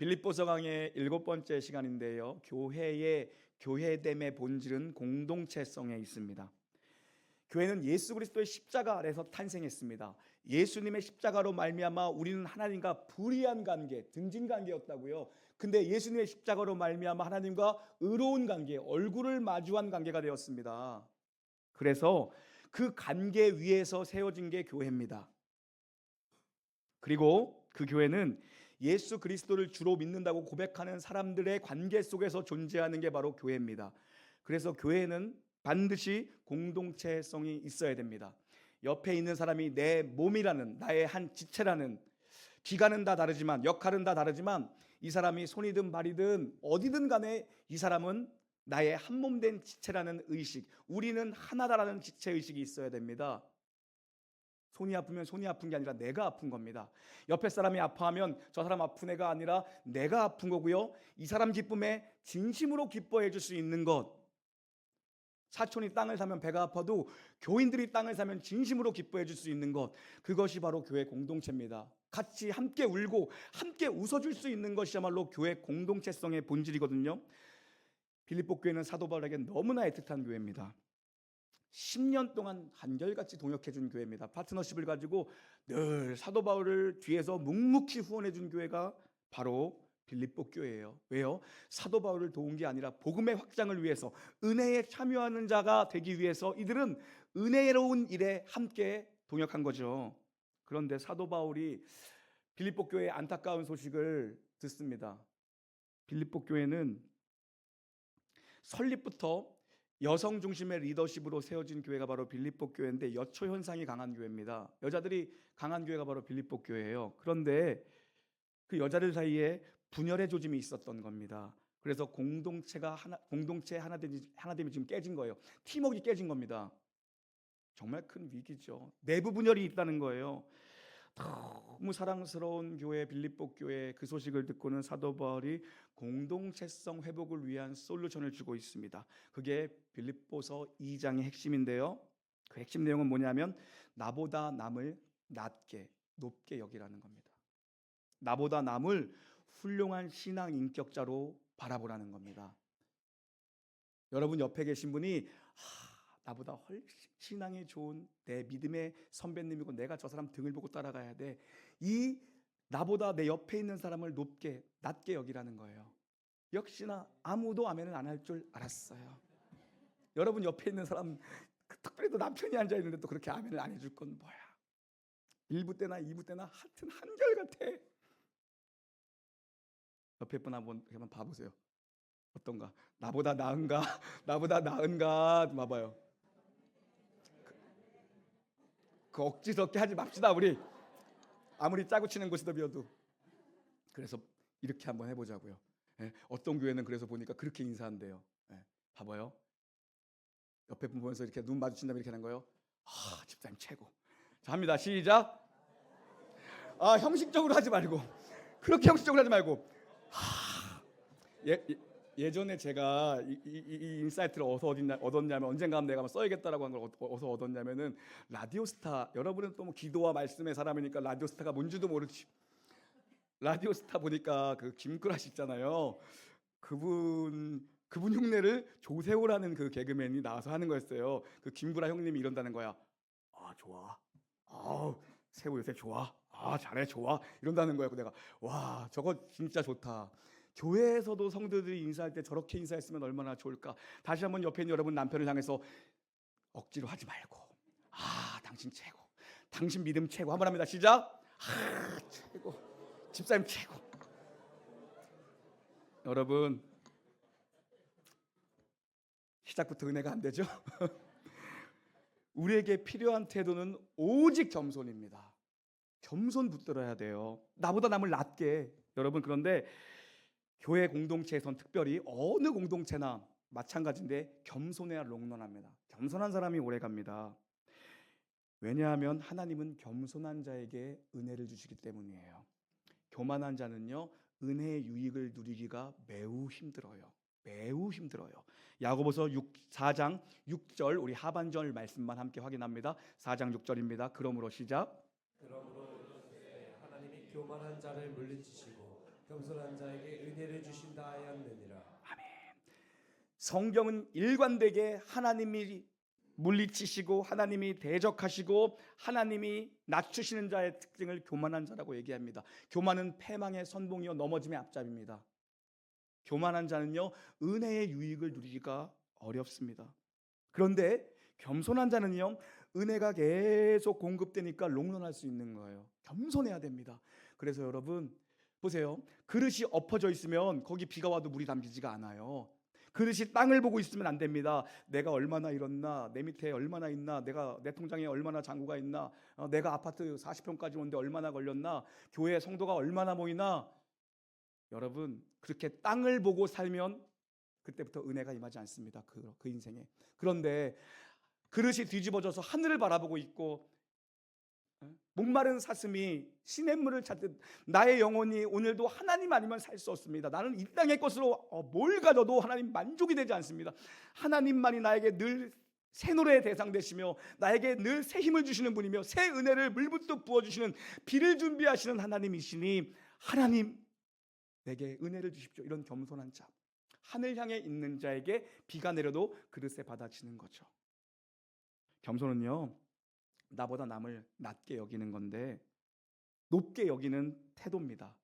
빌립보서 강의 7번째 시간인데요. 교회됨의 본질은 공동체성에 있습니다. 교회는 예수 그리스도의 십자가 아래서 탄생했습니다. 예수님의 십자가로 말미암아 우리는 하나님과 불의한 관계, 등진 관계였다고요. 근데 예수님의 십자가로 말미암아 하나님과 의로운 관계, 얼굴을 마주한 관계가 되었습니다. 그래서 그 관계 위에서 세워진 게 교회입니다. 그리고 그 교회는 예수 그리스도를 주로 믿는다고 고백하는 사람들의 관계 속에서 존재하는 게 바로 교회입니다. 그래서 교회는 반드시 공동체성이 있어야 됩니다. 옆에 있는 사람이 내 몸이라는, 나의 한 지체라는, 기간은 다 다르지만, 역할은 다 다르지만 이 사람이 손이든 발이든 어디든 간에 이 사람은 나의 한 몸 된 지체라는 의식, 우리는 하나다라는 지체 의식이 있어야 됩니다. 손이 아프면 손이 아픈 게 아니라 내가 아픈 겁니다. 옆에 사람이 아파하면 저 사람 아픈 애가 아니라 내가 아픈 거고요. 이 사람 기쁨에 진심으로 기뻐해 줄 수 있는 것. 사촌이 땅을 사면 배가 아파도 교인들이 땅을 사면 진심으로 기뻐해 줄 수 있는 것. 그것이 바로 교회 공동체입니다. 같이 함께 울고 함께 웃어줄 수 있는 것이야말로 교회 공동체성의 본질이거든요. 빌립보 교회는 사도 바울에게 너무나 애틋한 교회입니다. 10년 동안 한결같이 동역해 준 교회입니다. 파트너십을 가지고 늘 사도 바울을 뒤에서 묵묵히 후원해 준 교회가 바로 빌립보 교회예요. 왜요? 사도 바울을 도운 게 아니라 복음의 확장을 위해서, 은혜에 참여하는 자가 되기 위해서 이들은 은혜로운 일에 함께 동역한 거죠. 그런데 사도 바울이 빌립보 교회의 안타까운 소식을 듣습니다. 빌립보 교회는 설립부터 여성 중심의 리더십으로 세워진 교회가 바로 빌립보 교회인데 여초 현상이 강한 교회입니다. 여자들이 강한 교회가 바로 빌립보 교회예요. 그런데 그 여자들 사이에 분열의 조짐이 있었던 겁니다. 그래서 공동체 하나됨이 지금 깨진 거예요. 팀워크가 깨진 겁니다. 정말 큰 위기죠. 내부 분열이 있다는 거예요. 너무 사랑스러운 교회 빌립보 교회, 그 소식을 듣고는 사도 바울이 공동체성 회복을 위한 솔루션을 주고 있습니다. 그게 빌립보서 2장의 핵심인데요. 그 핵심 내용은 뭐냐면 나보다 남을 낮게 높게 여기라는 겁니다. 나보다 남을 훌륭한 신앙 인격자로 바라보라는 겁니다. 여러분 옆에 계신 분이 나보다 훨씬 신앙이 좋은 내 믿음의 선배님이고 내가 저 사람 등을 보고 따라가야 돼. 이 나보다 내 옆에 있는 사람을 낮게 여기라는 거예요. 역시나 아무도 아멘을 안 할 줄 알았어요. 여러분 옆에 있는 사람, 특별히 또 남편이 앉아 있는데 또 그렇게 아멘을 안 해줄 건 뭐야? 1부 때나 2부 때나 하여튼 한결같아. 옆에 분 한번 봐보세요. 어떤가? 나보다 나은가? 나보다 나은가? 봐봐요. 그 억지스럽게 하지 맙시다. 우리 아무리 짜고 치는 고스톱이어도. 그래서 이렇게 한번 해보자고요. 어떤 교회는 그래서 보니까 그렇게 인사한대요. 봐봐요. 옆에 분 보면서 이렇게 눈 마주친 다음에 이렇게 하는 거예요. 집사님 최고. 자, 합니다. 시작. 형식적으로 하지 말고, 그렇게 형식적으로 하지 말고. 예전에 제가 이 인사이트를 어디서 얻었냐면, 언젠가 내가 한번 써야겠다라고 한 걸 어디서 얻었냐면은 라디오스타. 여러분은 또 뭐 기도와 말씀의 사람이니까 라디오스타가 뭔지도 모르지. 라디오스타 보니까 그 김구라씨 있잖아요. 그분 흉내를 조세호라는 그 개그맨이 나와서 하는 거였어요. 그 김구라 형님이 이런다는 거야. 좋아. 세호 요새 좋아. 잘해, 좋아. 이런다는 거야. 내가 와, 저거 진짜 좋다. 교회에서도 성도들이 인사할 때 저렇게 인사했으면 얼마나 좋을까. 다시 한번 옆에 있는 여러분 남편을 향해서 억지로 하지 말고, 당신 최고, 당신 믿음 최고 한번 합니다. 시작. 최고, 집사님 최고. 여러분 시작부터 은혜가 안 되죠? 우리에게 필요한 태도는 오직 겸손입니다. 겸손 붙들어야 돼요. 나보다 남을 낮게. 여러분, 그런데 교회 공동체에선 특별히 어느 공동체나 마찬가지인데 겸손해야 롱런합니다. 겸손한 사람이 오래갑니다. 왜냐하면 하나님은 겸손한 자에게 은혜를 주시기 때문이에요. 교만한 자는요, 은혜의 유익을 누리기가 매우 힘들어요. 매우 힘들어요. 야고보서 4장 6절, 우리 하반절 말씀만 함께 확인합니다. 4장 6절입니다. 그러므로 시작. 그러므로 하나님이 교만한 자를 물리치시고 겸손한 자에게 은혜를 주신다 하였느니라. 성경은 일관되게 하나님이 물리치시고 하나님이 대적하시고 하나님이 낮추시는 자의 특징을 교만한 자라고 얘기합니다. 교만은 패망의 선봉이요 넘어짐의 앞잡입니다. 교만한 자는요 은혜의 유익을 누리기가 어렵습니다. 그런데 겸손한 자는요 은혜가 계속 공급되니까 롱런할 수 있는 거예요. 겸손해야 됩니다. 그래서 여러분 보세요. 그릇이 엎어져 있으면 거기 비가 와도 물이 담기지가 않아요. 그릇이 땅을 보고 있으면 안 됩니다. 내가 얼마나 잃었나, 내 밑에 얼마나 있나, 내 통장에 얼마나 잔고가 있나, 내가 아파트 40평까지 오는데 얼마나 걸렸나, 교회 성도가 얼마나 모이나. 여러분 그렇게 땅을 보고 살면 그때부터 은혜가 임하지 않습니다. 그 인생에. 그런데 그릇이 뒤집어져서 하늘을 바라보고 있고 목마른 사슴이 시냇물을 찾듯 나의 영혼이 오늘도 하나님 아니면 살 수 없습니다. 나는 이 땅의 것으로 뭘 가져도 하나님 만족이 되지 않습니다. 하나님만이 나에게 늘 새 노래의 대상 되시며 나에게 늘 새 힘을 주시는 분이며 새 은혜를 물붓듯 부어주시는 비를 준비하시는 하나님이시니 하나님 내게 은혜를 주십시오. 이런 겸손한 자, 하늘 향해 있는 자에게 비가 내려도 그릇에 받아지는 거죠. 겸손은요 나보다 남을 낮게 여기는 건데 높게 여기는 태도입니다.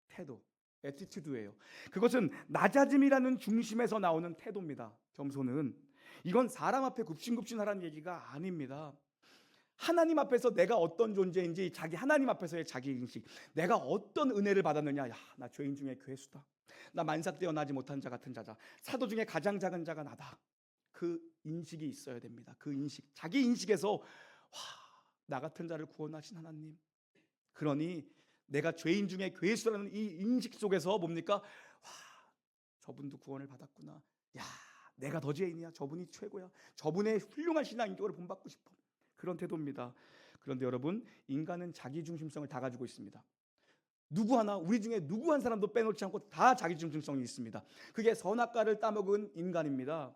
태도, 애티튜드예요. 그것은 낮아짐이라는 중심에서 나오는 태도입니다. 겸손은 이건 사람 앞에 굽신굽신하라는 얘기가 아닙니다. 하나님 앞에서 내가 어떤 존재인지 하나님 앞에서의 자기 인식, 내가 어떤 은혜를 받았느냐. 야, 나 죄인 중에 괴수다. 나 만삭 태어나지 못한 자 같은 자다. 사도 중에 가장 작은 자가 나다. 그 인식이 있어야 됩니다. 그 인식, 자기 인식에서 나 같은 자를 구원하신 하나님. 그러니 내가 죄인 중에 괴수라는 이 인식 속에서 뭡니까? 저분도 구원을 받았구나. 야, 내가 더 죄인이야. 저분이 최고야. 저분의 훌륭한 신앙 인격으로 본받고 싶어. 그런 태도입니다. 그런데 여러분, 인간은 자기 중심성을 다 가지고 있습니다. 우리 중에 누구 한 사람도 빼놓지 않고 다 자기 중심성이 있습니다. 그게 선악과를 따먹은 인간입니다.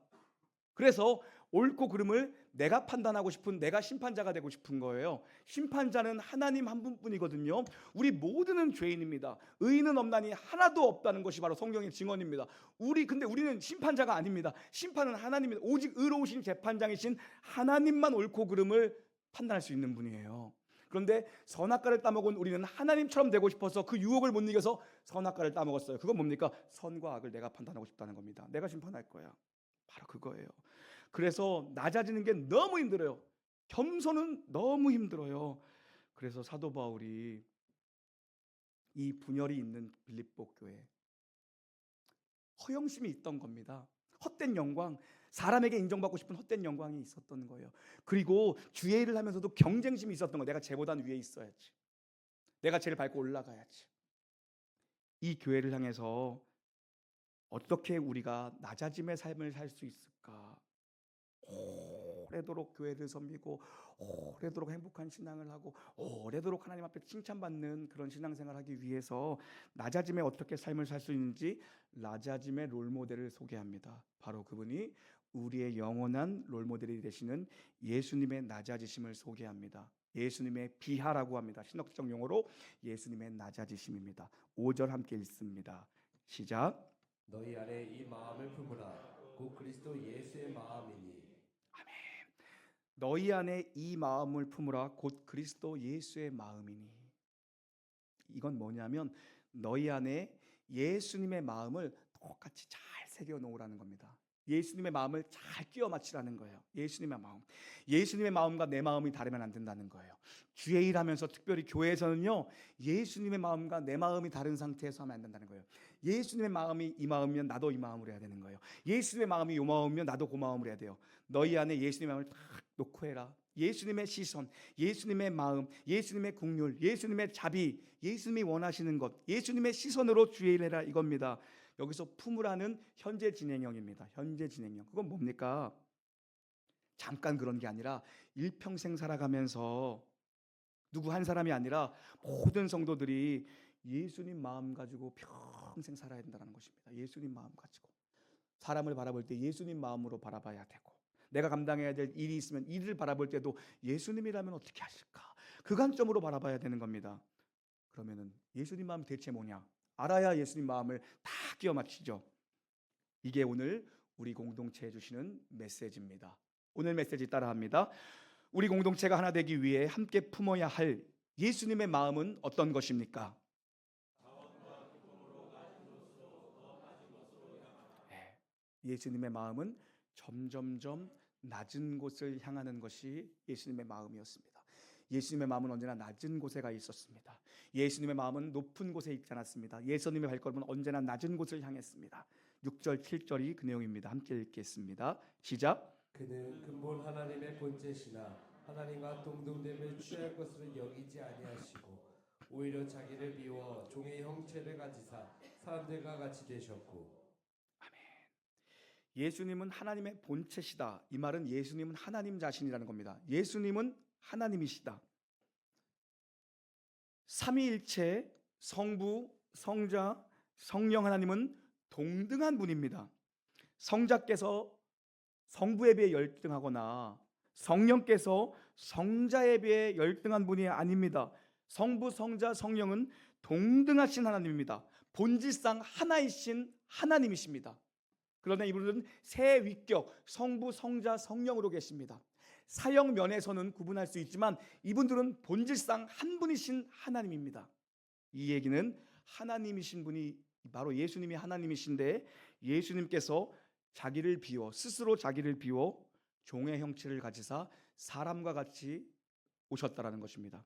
그래서 옳고 그름을 내가 판단하고 싶은, 내가 심판자가 되고 싶은 거예요. 심판자는 하나님 한 분뿐이거든요. 우리 모두는 죄인입니다. 의인은 없나니 하나도 없다는 것이 바로 성경의 증언입니다. 근데 우리는 심판자가 아닙니다. 심판은 하나님입니다. 오직 의로우신 재판장이신 하나님만 옳고 그름을 판단할 수 있는 분이에요. 그런데 선악과를 따먹은 우리는 하나님처럼 되고 싶어서 그 유혹을 못 이겨서 선악과를 따먹었어요. 그건 뭡니까? 선과 악을 내가 판단하고 싶다는 겁니다. 내가 심판할 거야. 바로 그거예요. 그래서 낮아지는 게 너무 힘들어요. 겸손은 너무 힘들어요. 그래서 사도 바울이 이 분열이 있는 빌립보 교회, 허영심이 있던 겁니다. 헛된 영광, 사람에게 인정받고 싶은 헛된 영광이 있었던 거예요. 그리고 주의 일을 하면서도 경쟁심이 있었던 거예요. 내가 쟤보단 위에 있어야지. 내가 쟤를 밟고 올라가야지. 이 교회를 향해서 어떻게 우리가 낮아짐의 삶을 살 수 있을까? 오래도록 교회를 섬기고 오래도록 행복한 신앙을 하고 오래도록 하나님 앞에 칭찬받는 그런 신앙생활을 하기 위해서 낮아짐에 어떻게 삶을 살 수 있는지 낮아짐의 롤모델을 소개합니다. 바로 그분이 우리의 영원한 롤모델이 되시는 예수님의 낮아지심을 소개합니다. 예수님의 비하라고 합니다. 신학적 용어로 예수님의 낮아지심입니다. 5절 함께 읽습니다. 시작. 너희 안에 이 마음을 품으라. 곧 그리스도 예수의 마음이니. 너희 안에 이 마음을 품으라. 곧 그리스도 예수의 마음이니. 이건 뭐냐면 너희 안에 예수님의 마음을 똑같이 잘 새겨 놓으라는 겁니다. 예수님의 마음을 잘 끼워 맞추라는 거예요. 예수님의 마음. 예수님의 마음과 내 마음이 다르면 안 된다는 거예요. 주의 일 하면서 특별히 교회에서는요, 예수님의 마음과 내 마음이 다른 상태에서 하면 안 된다는 거예요. 예수님의 마음이 이 마음이면 나도 이 마음으로 해야 되는 거예요. 예수님의 마음이 이 마음이면 나도 그 마음으로 해야 돼요. 너희 안에 예수님의 마음을 딱 놓고 해라. 예수님의 시선, 예수님의 마음, 예수님의 국률, 예수님의 자비, 예수님이 원하시는 것, 예수님의 시선으로 주의 일 해라 이겁니다. 여기서 품으라는 현재 진행형입니다. 현재 진행형. 그건 뭡니까? 잠깐 그런 게 아니라 일평생 살아가면서 누구 한 사람이 아니라 모든 성도들이 예수님 마음 가지고 평생 살아야 된다는 것입니다. 예수님 마음 가지고 사람을 바라볼 때 예수님 마음으로 바라봐야 되고, 내가 감당해야 될 일이 있으면 이를 바라볼 때도 예수님이라면 어떻게 하실까? 그 관점으로 바라봐야 되는 겁니다. 그러면은 예수님 마음이 대체 뭐냐? 알아야 예수님 마음을 다 끼워 맞추죠. 이게 오늘 우리 공동체에 주시는 메시지입니다. 오늘 메시지 따라합니다. 우리 공동체가 하나 되기 위해 함께 품어야 할 예수님의 마음은 어떤 것입니까? 네, 예수님의 마음은 점점점 낮은 곳을 향하는 것이 예수님의 마음이었습니다. 예수님의 마음은 언제나 낮은 곳에 가 있었습니다. 예수님의 마음은 높은 곳에 있지 않았습니다. 예수님의 발걸음은 언제나 낮은 곳을 향했습니다. 6절 7절이 그 내용입니다. 함께 읽겠습니다. 시작. 그는 근본 하나님의 본체시나 하나님과 동등됨을 취할 것으로 여기지 아니하시고 오히려 자기를 비워 종의 형체를 가지사 사람들과 같이 되셨고. 예수님은 하나님의 본체시다. 이 말은 예수님은 하나님 자신이라는 겁니다. 예수님은 하나님이시다. 삼위일체 성부, 성자, 성령 하나님은 동등한 분입니다. 성자께서 성부에 비해 열등하거나 성령께서 성자에 비해 열등한 분이 아닙니다. 성부, 성자, 성령은 동등하신 하나님입니다. 본질상 하나이신 하나님이십니다. 그러나 이분은 세 위격 성부, 성자, 성령으로 계십니다. 사역 면에서는 구분할 수 있지만 이분들은 본질상 한 분이신 하나님입니다. 이 얘기는 하나님이신 분이 바로 예수님이 하나님이신데 예수님께서 자기를 비워 스스로 자기를 비워 종의 형체를 가지사 사람과 같이 오셨다라는 것입니다.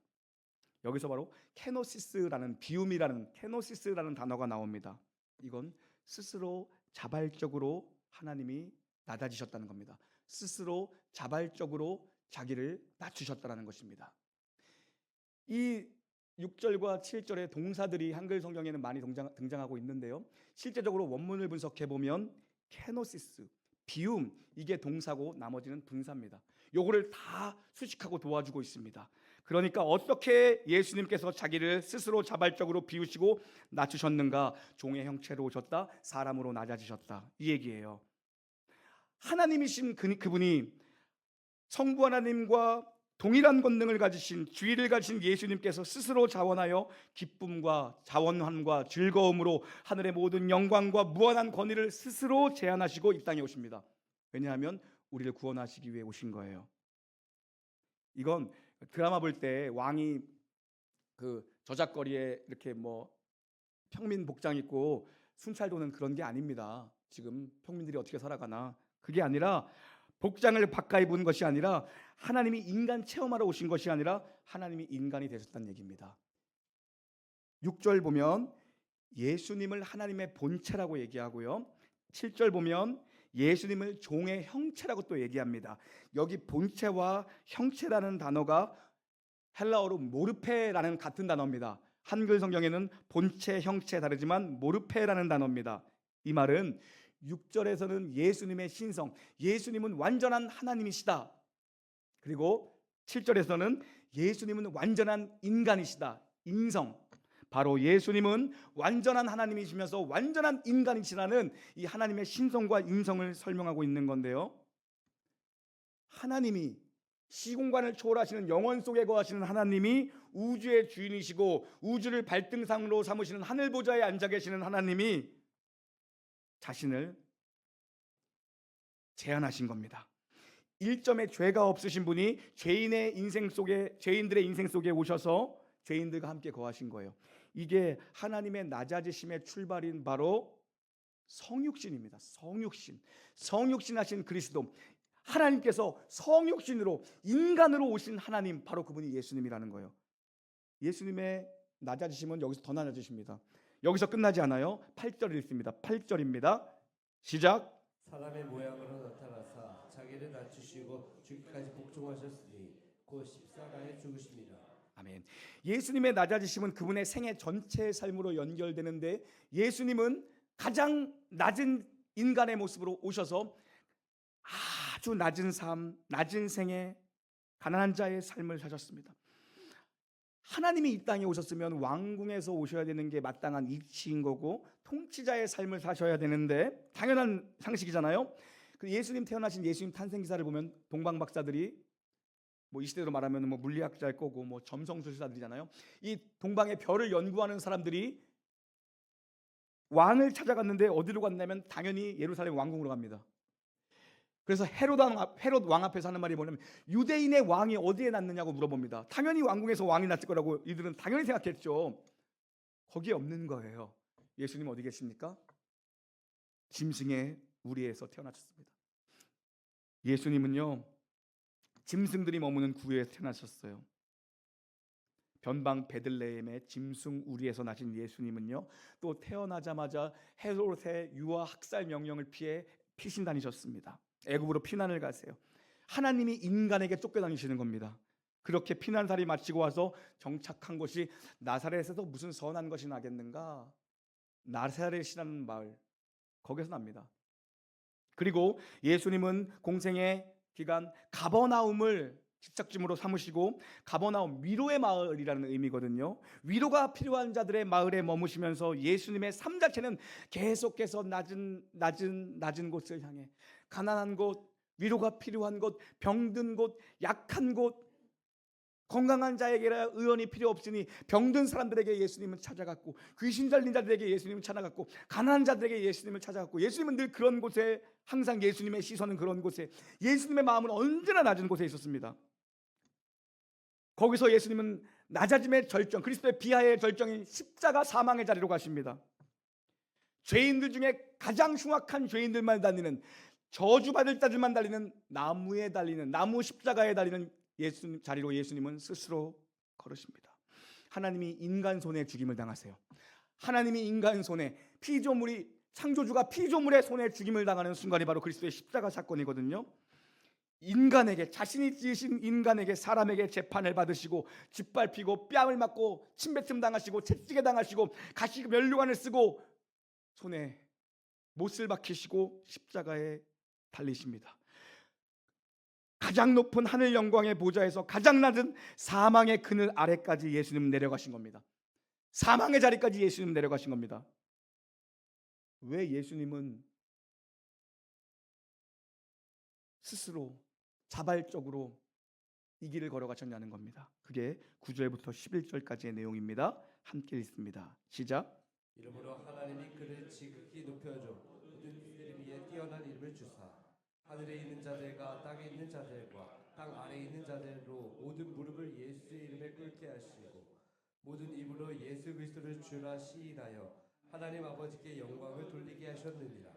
여기서 바로 케노시스라는 비움이라는 케노시스라는 단어가 나옵니다. 이건 스스로 자발적으로 하나님이 낮아지셨다는 겁니다. 스스로 자발적으로 자기를 낮추셨다는 것입니다. 이 6절과 7절의 동사들이 한글 성경에는 많이 등장하고 있는데요. 실제적으로 원문을 분석해 보면 케노시스, 비움 이게 동사고 나머지는 분사입니다. 요거를 다 수식하고 도와주고 있습니다. 그러니까 어떻게 예수님께서 자기를 스스로 자발적으로 비우시고 낮추셨는가? 종의 형체로 오셨다, 사람으로 낮아지셨다 이 얘기예요. 하나님이신 그분이 성부 하나님과 동일한 권능을 가지신 주의를 가지신 예수님께서 스스로 자원하여 기쁨과 자원함과 즐거움으로 하늘의 모든 영광과 무한한 권위를 스스로 제한하시고 이 땅에 오십니다. 왜냐하면 우리를 구원하시기 위해 오신 거예요. 이건 드라마 볼 때 왕이 그 저작거리에 이렇게 뭐 평민 복장 입고 순찰 도는 그런 게 아닙니다. 지금 평민들이 어떻게 살아가나 그게 아니라 복장을 바꿔 입은 것이 아니라 하나님이 인간 체험하러 오신 것이 아니라 하나님이 인간이 되셨다는 얘기입니다. 6절 보면 예수님을 하나님의 본체라고 얘기하고요. 7절 보면 예수님을 종의 형체라고 또 얘기합니다. 여기 본체와 형체라는 단어가 헬라어로 모르페라는 같은 단어입니다. 한글 성경에는 본체, 형체 다르지만 모르페라는 단어입니다. 이 말은 6절에서는 예수님의 신성, 예수님은 완전한 하나님이시다. 그리고 7절에서는 예수님은 완전한 인간이시다. 인성. 바로 예수님은 완전한 하나님이시면서 완전한 인간이시라는 이 하나님의 신성과 인성을 설명하고 있는 건데요. 하나님이 시공간을 초월하시는 영원 속에 거하시는 하나님이 우주의 주인이시고 우주를 발등상으로 삼으시는 하늘 보좌에 앉아 계시는 하나님이 자신을 제한하신 겁니다. 1점의 죄가 없으신 분이 죄인들의 인생 속에 오셔서 죄인들과 함께 거하신 거예요. 이게 하나님의 낮아지심의 출발인 바로 성육신입니다. 성육신 하신 그리스도, 하나님께서 성육신으로 인간으로 오신 하나님, 바로 그분이 예수님이라는 거예요. 예수님의 낮아지심은 여기서 더 낮아지십니다. 여기서 끝나지 않아요. 8절 읽습니다. 8절입니다. 시작. 사람의 모양으로 나타나사 자기를 낮추시고 죽기까지 복종하셨으니 곧 십자가에 죽으십니다. 아멘. 예수님의 낮아지심은 그분의 생애 전체의 삶으로 연결되는데 예수님은 가장 낮은 인간의 모습으로 오셔서 아주 낮은 삶, 낮은 생애, 가난한 자의 삶을 사셨습니다. 하나님이 이 땅에 오셨으면 왕궁에서 오셔야 되는 게 마땅한 이치인 거고 통치자의 삶을 사셔야 되는데 당연한 상식이잖아요. 그 예수님 태어나신 예수님 탄생 기사를 보면 동방 박사들이 뭐 이 시대로 말하면 뭐 물리학자일 거고 뭐 점성술사들이잖아요. 이 동방의 별을 연구하는 사람들이 왕을 찾아갔는데 어디로 갔냐면 당연히 예루살렘 왕궁으로 갑니다. 그래서 헤롯 왕 앞에서 하는 말이 뭐냐면 유대인의 왕이 어디에 났느냐고 물어봅니다. 당연히 왕궁에서 왕이 났을 거라고 이들은 당연히 생각했죠. 거기에 없는 거예요. 예수님 어디 계십니까? 짐승의 우리에서 태어나셨습니다. 예수님은요, 짐승들이 머무는 구유에서 태어나셨어요. 변방 베들레헴의 짐승 우리에서 나신 예수님은요, 또 태어나자마자 헤롯의 유아 학살 명령을 피해 피신 다니셨습니다. 애굽으로 피난을 가세요. 하나님이 인간에게 쫓겨다니시는 겁니다. 그렇게 피난살이 마치고 와서 정착한 곳이 나사렛에서 무슨 선한 것이 나겠는가? 나사렛이라는 마을, 거기서 납니다. 그리고 예수님은 공생의 기간 가버나움을 집착지으로 삼으시고, 가버나움 위로의 마을이라는 의미거든요. 위로가 필요한 자들의 마을에 머무시면서 예수님의 삶 자체는 계속해서 낮은 곳을 향해, 가난한 곳, 위로가 필요한 곳, 병든 곳, 약한 곳, 건강한 자에게라 의원이 필요 없으니 병든 사람들에게 예수님은 찾아갔고, 귀신 들린 자들에게 예수님은 찾아갔고, 가난한 자들에게 예수님을 찾아갔고, 예수님은 늘 그런 곳에, 항상 예수님의 시선은 그런 곳에, 예수님의 마음은 언제나 낮은 곳에 있었습니다. 거기서 예수님은 낮아짐의 절정, 그리스도의 비하의 절정인 십자가 사망의 자리로 가십니다. 죄인들 중에 가장 흉악한 죄인들만 달리는, 저주받을 자들만 달리는 나무에 달리는, 나무 십자가에 달리는 예수님 자리로 예수님은 스스로 걸으십니다. 하나님이 인간 손에 죽임을 당하세요. 하나님이 인간 손에, 피조물이, 창조주가 피조물의 손에 죽임을 당하는 순간이 바로 그리스도의 십자가 사건이거든요. 인간에게, 자신이 지으신 인간에게, 사람에게 재판을 받으시고 짓밟히고 뺨을 맞고 침뱉음 당하시고 채찍에 당하시고 가시 면류관을 쓰고 손에 못을 박히시고 십자가에 달리십니다. 가장 높은 하늘 영광의 보좌에서 가장 낮은 사망의 그늘 아래까지 예수님은 내려가신 겁니다. 사망의 자리까지 예수님은 내려가신 겁니다. 왜 예수님은 스스로 자발적으로 이 길을 걸어가셨냐는 겁니다. 그게 9절부터 11절까지의 내용입니다. 함께 읽습니다. 시작. 이러므로 하나님이 그를 지극히 높여줘 모든 이름 위에 뛰어난 이름을 주사 하늘에 있는 자들과 땅에 있는 자들과 땅 아래에 있는 자들로 모든 무릎을 예수의 이름에 꿇게 하시고 모든 입으로 예수 그리스도를 주라 시인하여 하나님 아버지께 영광을 돌리게 하셨느니라.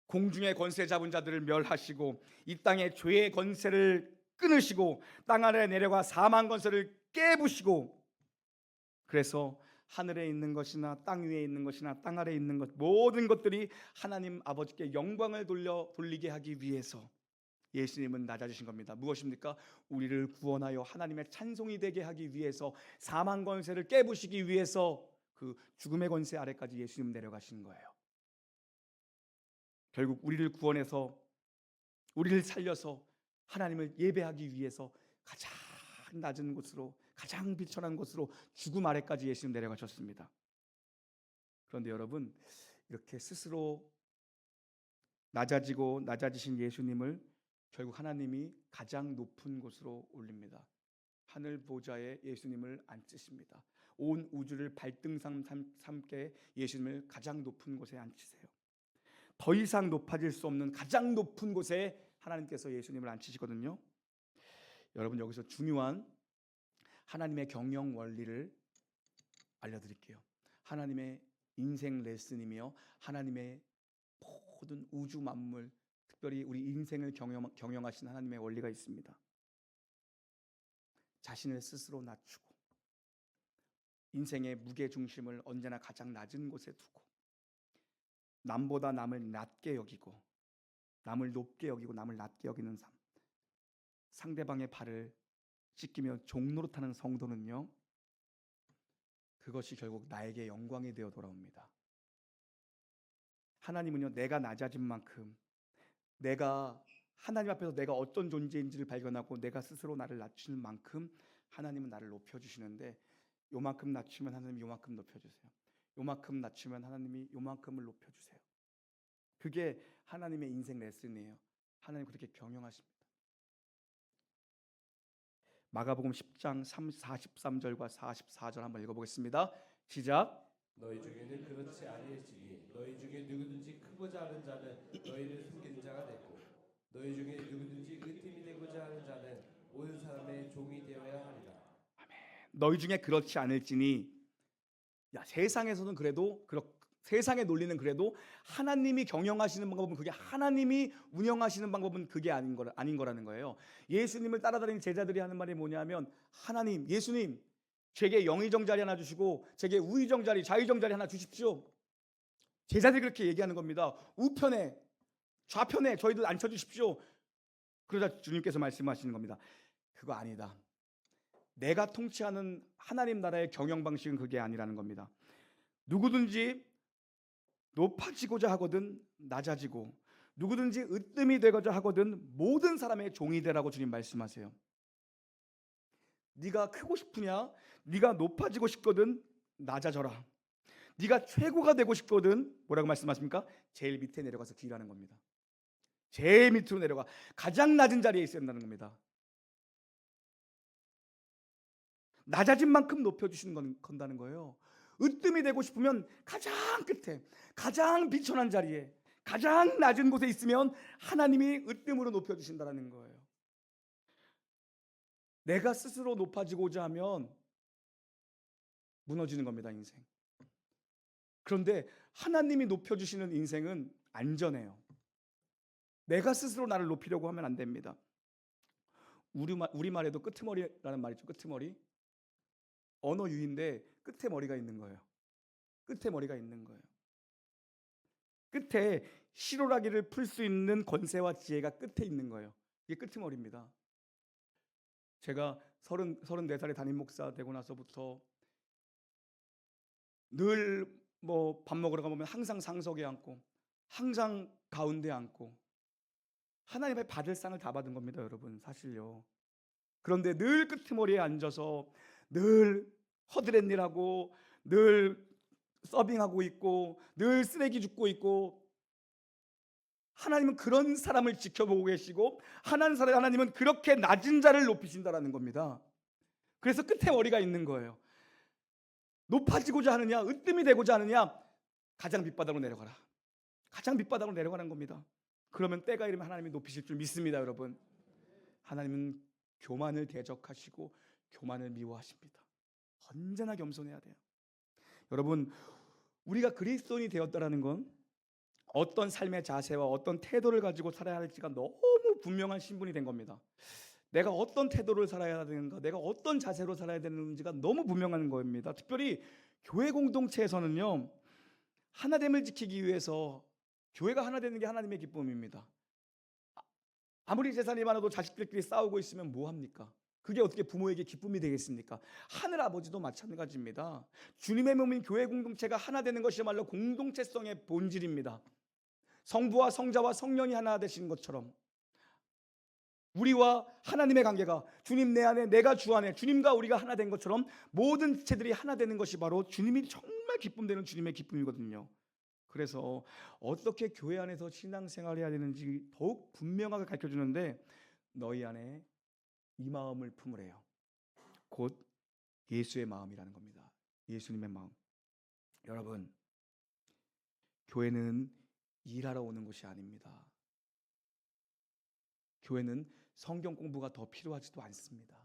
공중의 권세 잡은 자들을 멸하시고 이 땅의 죄의 권세를 끊으시고 땅 아래에 내려가 사망 권세를 깨부시고, 그래서 하늘에 있는 것이나 땅 위에 있는 것이나 땅 아래에 있는 것, 모든 것들이 하나님 아버지께 영광을 돌리게 하기 위해서 예수님은 낮아지신 겁니다. 무엇입니까? 우리를 구원하여 하나님의 찬송이 되게 하기 위해서, 사망 권세를 깨부시기 위해서 그 죽음의 권세 아래까지 예수님 내려가신 거예요. 결국 우리를 구원해서, 우리를 살려서 하나님을 예배하기 위해서 가장 낮은 곳으로, 가장 비천한 곳으로, 죽음 아래까지 예수님 내려가셨습니다. 그런데 여러분, 이렇게 스스로 낮아지신 예수님을 결국 하나님이 가장 높은 곳으로 올립니다. 하늘 보좌에 예수님을 앉히십니다. 온 우주를 발등상 삼게 예수님을 가장 높은 곳에 앉히세요. 더 이상 높아질 수 없는 가장 높은 곳에 하나님께서 예수님을 앉히시거든요. 여러분, 여기서 중요한 하나님의 경영 원리를 알려드릴게요. 하나님의 인생 레슨이며 하나님의 모든 우주 만물, 특별히 우리 인생을 경영하신 하나님의 원리가 있습니다. 자신을 스스로 낮추고 인생의 무게 중심을 언제나 가장 낮은 곳에 두고 남보다 남을 낮게 여기고 남을 높게 여기고 남을 낮게 여기는 삶, 상대방의 발을 씻기며 종노릇하는 성도는요, 그것이 결국 나에게 영광이 되어 돌아옵니다. 하나님은요, 내가 낮아진 만큼, 내가 하나님 앞에서 내가 어떤 존재인지를 발견하고 내가 스스로 나를 낮추는 만큼 하나님은 나를 높여주시는데, 요만큼 낮추면 하나님이 요만큼 높여주세요. 요만큼 낮추면 하나님이 요만큼을 높여주세요. 그게 하나님의 인생 레슨이에요. 하나님 그렇게 경영하십니다. 마가복음 10장 43절과 44절 한번 읽어보겠습니다. 시작. 너희 중에는 그렇지 아니할지니 너희 중에 누구든지 크고자 하는 자는 너희를 섬기는 자가 되고 너희 중에 누구든지 의팀이 되고자 하는 자는 온 사람의 종이 되어야 하리라. 너희 중에 그렇지 않을지니. 야, 세상에서는 그래도 세상의 논리는 그래도 하나님이 경영하시는 방법은 그게 하나님이 운영하시는 방법은 그게 아닌 거라는 거예요. 예수님을 따라다니는 제자들이 하는 말이 뭐냐면 하나님, 예수님, 제게 영의정 자리 하나 주시고 제게 우의정 자리, 좌의정 자리 하나 주십시오. 제자들이 그렇게 얘기하는 겁니다. 우편에 좌편에 저희들 앉혀주십시오. 그러자 주님께서 말씀하시는 겁니다. 그거 아니다. 내가 통치하는 하나님 나라의 경영 방식은 그게 아니라는 겁니다. 누구든지 높아지고자 하거든 낮아지고 누구든지 으뜸이 되고자 하거든 모든 사람의 종이 되라고 주님 말씀하세요. 네가 크고 싶으냐? 네가 높아지고 싶거든 낮아져라. 네가 최고가 되고 싶거든 뭐라고 말씀하십니까? 제일 밑에 내려가서 기라는 겁니다. 제일 밑으로 내려가 가장 낮은 자리에 있어야 한다는 겁니다. 낮아진 만큼 높여주시는 건다는 거예요. 으뜸이 되고 싶으면 가장 끝에 가장 비천한 자리에 가장 낮은 곳에 있으면 하나님이 으뜸으로 높여주신다는 거예요. 내가 스스로 높아지고자 하면 무너지는 겁니다, 인생. 그런데 하나님이 높여주시는 인생은 안전해요. 내가 스스로 나를 높이려고 하면 안 됩니다. 우리말에도 끄트머리라는 말 있죠. 끄트머리. 언어 유인데 끝에 머리가 있는 거예요. 끝에 머리가 있는 거예요. 끝에 시로라기를 풀 수 있는 권세와 지혜가 끝에 있는 거예요. 이게 끄트머리입니다. 제가 34살에 담임 목사 되고 나서부터 늘 뭐 밥 먹으러 가보면 항상 상석에 앉고 항상 가운데 앉고 하나님 앞에 받을 상을 다 받은 겁니다, 여러분. 사실요. 그런데 늘 끄트머리에 앉아서 늘 허드렛 일하고 늘 서빙하고 있고 늘 쓰레기 줍고 있고 하나님은 그런 사람을 지켜보고 계시고 하나님은 그렇게 낮은 자를 높이신다라는 겁니다. 그래서 끝에 머리가 있는 거예요. 높아지고자 하느냐 으뜸이 되고자 하느냐 가장 밑바닥으로 내려가라. 가장 밑바닥으로 내려가는 겁니다. 그러면 때가 이르면 하나님이 높이실 줄 믿습니다, 여러분. 하나님은 교만을 대적하시고 교만을 미워하십니다. 언제나 겸손해야 돼요. 여러분, 우리가 그리스도인이 되었다라는 건 어떤 삶의 자세와 어떤 태도를 가지고 살아야 할지가 너무 분명한 신분이 된 겁니다. 내가 어떤 태도를 살아야 되는가, 내가 어떤 자세로 살아야 되는지가 너무 분명한 겁니다. 특별히 교회 공동체에서는요, 하나됨을 지키기 위해서 교회가 하나 되는 게 하나님의 기쁨입니다. 아무리 재산이 많아도 자식들끼리 싸우고 있으면 뭐합니까? 그게 어떻게 부모에게 기쁨이 되겠습니까? 하늘 아버지도 마찬가지입니다. 주님의 몸인 교회 공동체가 하나 되는 것이야말로 공동체성의 본질입니다. 성부와 성자와 성령이 하나 되시는 것처럼 우리와 하나님의 관계가 주님 내 안에 내가 주 안에 주님과 우리가 하나 된 것처럼 모든 지체들이 하나 되는 것이 바로 주님이 정말 기쁨되는 주님의 기쁨이거든요. 그래서 어떻게 교회 안에서 신앙생활을 해야 되는지 더욱 분명하게 가르쳐주는데 너희 안에 이 마음을 품으래요. 곧 예수의 마음이라는 겁니다. 예수님의 마음. 여러분, 교회는 일하러 오는 곳이 아닙니다. 교회는 성경 공부가 더 필요하지도 않습니다.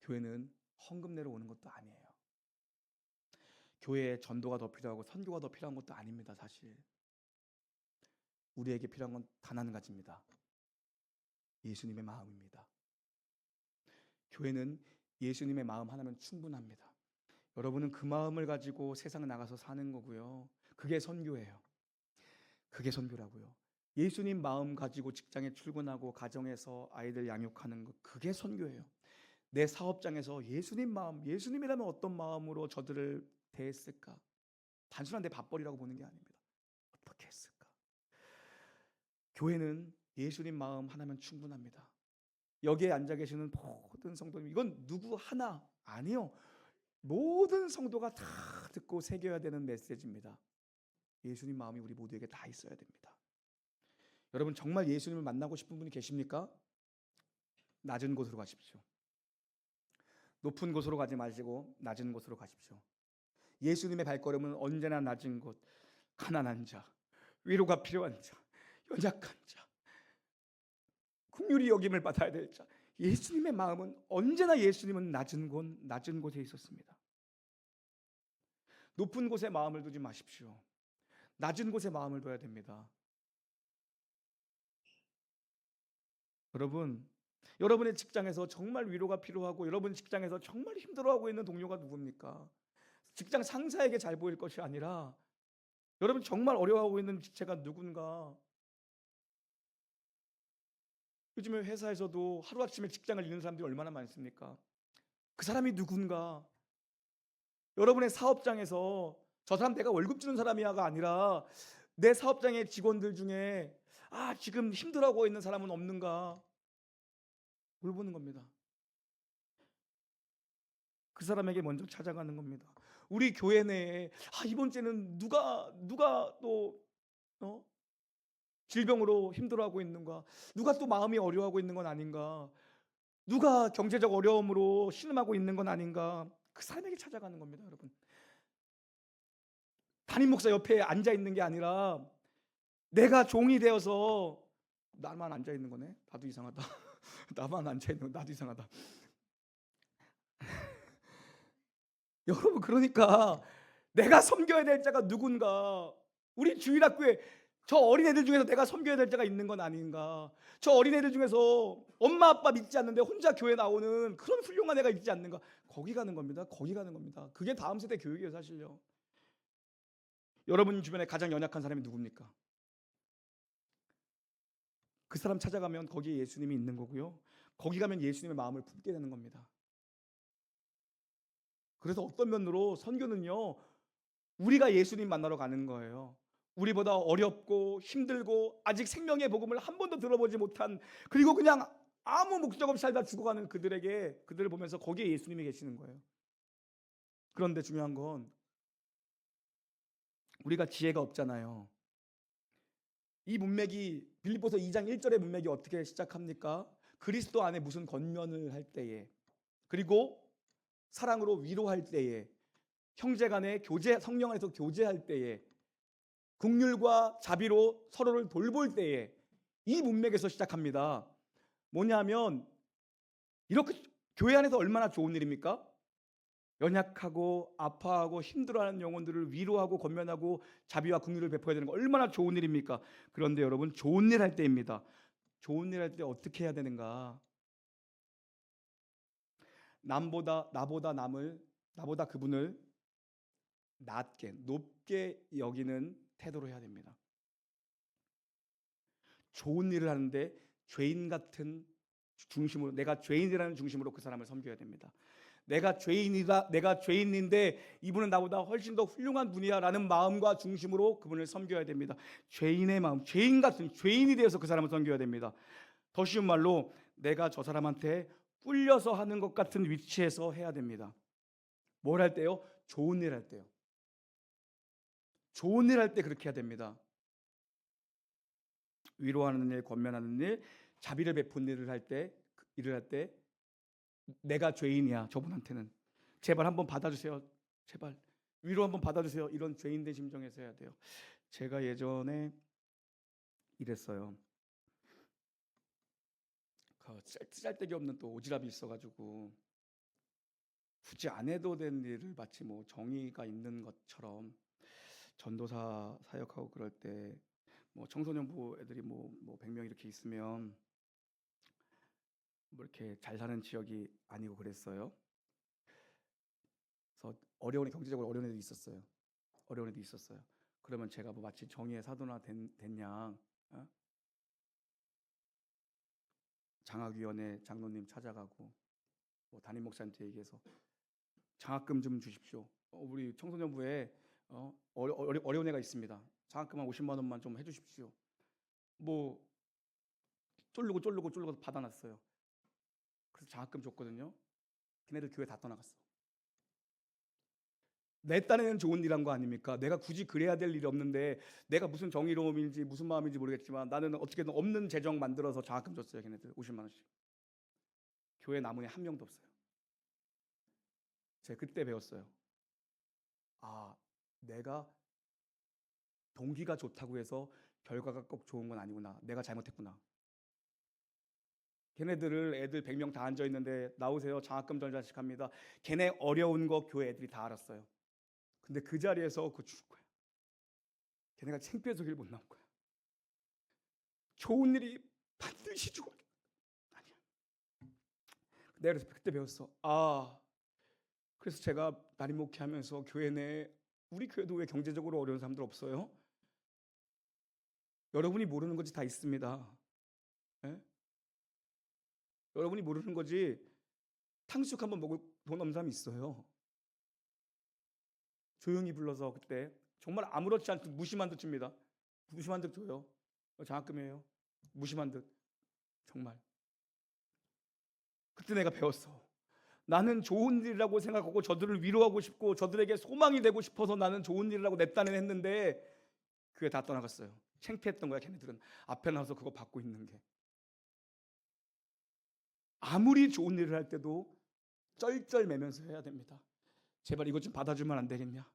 교회는 헌금 내러 오는 것도 아니에요. 교회에 전도가 더 필요하고 선교가 더 필요한 것도 아닙니다. 사실 우리에게 필요한 건 단 한 가지입니다. 예수님의 마음입니다. 교회는 예수님의 마음 하나면 충분합니다. 여러분은 그 마음을 가지고 세상에 나가서 사는 거고요. 그게 선교예요. 그게 선교라고요. 예수님 마음 가지고 직장에 출근하고 가정에서 아이들 양육하는 것, 그게 선교예요. 내 사업장에서 예수님 마음, 예수님이라면 어떤 마음으로 저들을 대했을까? 단순한 내 밥벌이라고 보는 게 아닙니다. 어떻게 했을까? 교회는 예수님 마음 하나면 충분합니다. 여기에 앉아 계시는 모든 성도님, 이건 누구 하나 아니요. 모든 성도가 다 듣고 새겨야 되는 메시지입니다. 예수님 마음이 우리 모두에게 다 있어야 됩니다. 여러분, 정말 예수님을 만나고 싶은 분이 계십니까? 낮은 곳으로 가십시오. 높은 곳으로 가지 마시고 낮은 곳으로 가십시오. 예수님의 발걸음은 언제나 낮은 곳, 가난한 자, 위로가 필요한 자, 연약한 자, 긍휼히 여김을 받아야 될 자. 예수님의 마음은 언제나 예수님은 낮은 곳에 있었습니다. 높은 곳에 마음을 두지 마십시오. 낮은 곳에 마음을 둬야 됩니다. 여러분의 직장에서 정말 위로가 필요하고 여러분 직장에서 정말 힘들어하고 있는 동료가 누굽니까? 직장 상사에게 잘 보일 것이 아니라 여러분 정말 어려워하고 있는 지체가 누군가. 요즘에 회사에서도 하루아침에 직장을 잃는 사람들이 얼마나 많습니까? 그 사람이 누군가. 여러분의 사업장에서 저 사람 내가 월급 주는 사람이야가 아니라 내 사업장의 직원들 중에 지금 힘들어하고 있는 사람은 없는가 돌보는 겁니다. 그 사람에게 먼저 찾아가는 겁니다. 우리 교회 내에 이번 주에는 누가 또 질병으로 힘들어하고 있는가, 누가 또 마음이 어려워하고 있는 건 아닌가, 누가 경제적 어려움으로 신음하고 있는 건 아닌가, 그 사람에게 찾아가는 겁니다. 여러분, 담임 목사 옆에 앉아 있는 게 아니라 내가 종이 되어서 나만 앉아 있는 거네. 나도 이상하다. 나만 앉아 있는 거 나도 이상하다. 여러분, 그러니까 내가 섬겨야 될 자가 누군가. 우리 주일학교에 저 어린애들 중에서 내가 섬겨야 될 자가 있는 건 아닌가. 저 어린애들 중에서 엄마 아빠 믿지 않는데 혼자 교회 나오는 그런 훌륭한 애가 있지 않는가. 거기 가는 겁니다. 거기 가는 겁니다. 그게 다음 세대 교육이에요, 사실요. 여러분 주변에 가장 연약한 사람이 누굽니까? 그 사람 찾아가면 거기에 예수님이 있는 거고요. 거기 가면 예수님의 마음을 품게 되는 겁니다. 그래서 어떤 면으로 선교는요, 우리가 예수님 만나러 가는 거예요. 우리보다 어렵고 힘들고 아직 생명의 복음을 한 번도 들어보지 못한, 그리고 그냥 아무 목적 없이 살다 죽어가는 그들을 보면서 거기에 예수님이 계시는 거예요. 그런데 중요한 건 우리가 지혜가 없잖아요. 이 문맥이 빌립보서 2장 1절의 문맥이 어떻게 시작합니까? 그리스도 안에 무슨 권면을 할 때에, 그리고 사랑으로 위로할 때에, 형제간에 성령 안에서 교제할 때에, 긍휼과 자비로 서로를 돌볼 때에, 이 문맥에서 시작합니다. 뭐냐면 이렇게 교회 안에서 얼마나 좋은 일입니까? 연약하고 아파하고 힘들어하는 영혼들을 위로하고 권면하고 자비와 긍휼을 베풀어야 되는 거 얼마나 좋은 일입니까? 그런데 여러분, 좋은 일 할 때입니다. 좋은 일 할 때 어떻게 해야 되는가? 나보다 그분을 높게 여기는 태도로 해야 됩니다. 좋은 일을 하는데 죄인 같은 중심으로, 내가 죄인이라는 중심으로 그 사람을 섬겨야 됩니다. 내가 죄인인데 이분은 나보다 훨씬 더 훌륭한 분이야라는 마음과 중심으로 그분을 섬겨야 됩니다. 죄인의 마음, 죄인 같은 죄인이 되어서 그 사람을 섬겨야 됩니다. 더 쉬운 말로 내가 저 사람한테 꿀려서 하는 것 같은 위치에서 해야 됩니다. 뭘 할 때요? 좋은 일 할 때요. 좋은 일 할 때 그렇게 해야 됩니다. 위로하는 일, 권면하는 일, 자비를 베푸는 일을 할 때 내가 죄인이야, 저분한테는 제발 한번 받아주세요, 제발 위로 한번 받아주세요, 이런 죄인된 심정에서 해야 돼요. 제가 예전에 이랬어요. 쓸데기 없는 또 오지랖이 있어가지고 굳이 안 해도 되는 일을 마치 뭐 정의가 있는 것처럼, 전도사 사역하고 그럴 때 뭐 청소년부 애들이 뭐 100명 이렇게 있으면 뭐 이렇게 잘 사는 지역이 아니고 그랬어요. 그래서 경제적으로 어려운 애들이 있었어요. 그러면 제가 뭐 마치 정의의 사도나 됐냐, 장학위원회 장로님 찾아가고 뭐 담임 목사한테 얘기해서 장학금 좀 주십시오. 우리 청소년부에 어려운 애가 있습니다. 장학금 한 50만 원만 좀 해주십시오. 뭐 쫄르고 받아놨어요. 그래서 장학금 줬거든요. 걔네들 교회 다 떠나갔어. 내 딴에는 좋은 일한 거 아닙니까? 내가 굳이 그래야 될 일이 없는데, 내가 무슨 정의로움인지 무슨 마음인지 모르겠지만 나는 어떻게든 없는 재정 만들어서 장학금 줬어요. 걔네들 50만 원씩. 교회 남은 애 한 명도 없어요. 제가 그때 배웠어요. 내가 동기가 좋다고 해서 결과가 꼭 좋은 건 아니구나. 내가 잘못했구나. 걔네들을 애들 100명 다 앉아 있는데 나오세요. 장학금 전자식 합니다. 걔네 어려운 거 교회 애들이 다 알았어요. 근데 그 자리에서 그거 죽을 거야. 걔네가 창피해서 길 못 나올 거야. 좋은 일이 반드시 죽어. 아니야. 내가 그래서 그때 배웠어. 그래서 제가 담임 목회하면서 교회 내 우리 교회도 왜 경제적으로 어려운 사람들 없어요? 여러분이 모르는 거지 다 있습니다. 예? 여러분이 모르는 거지 탕수육 한번 먹을 돈 없는 사람이 있어요. 조용히 불러서 그때 정말 아무렇지 않듯 무심한 듯 줍니다. 무심한 듯 줘요. 장학금이에요. 무심한 듯. 정말. 그때 내가 배웠어. 나는 좋은 일이라고 생각하고 저들을 위로하고 싶고 저들에게 소망이 되고 싶어서 나는 좋은 일이라고 내 딴에 했는데 그게 다 떠나갔어요. 창피했던 거야. 걔네들은 앞에 나와서 그거 받고 있는 게. 아무리 좋은 일을 할 때도 쩔쩔매면서 해야 됩니다. 제발 이것 좀 받아주면 안 되겠냐?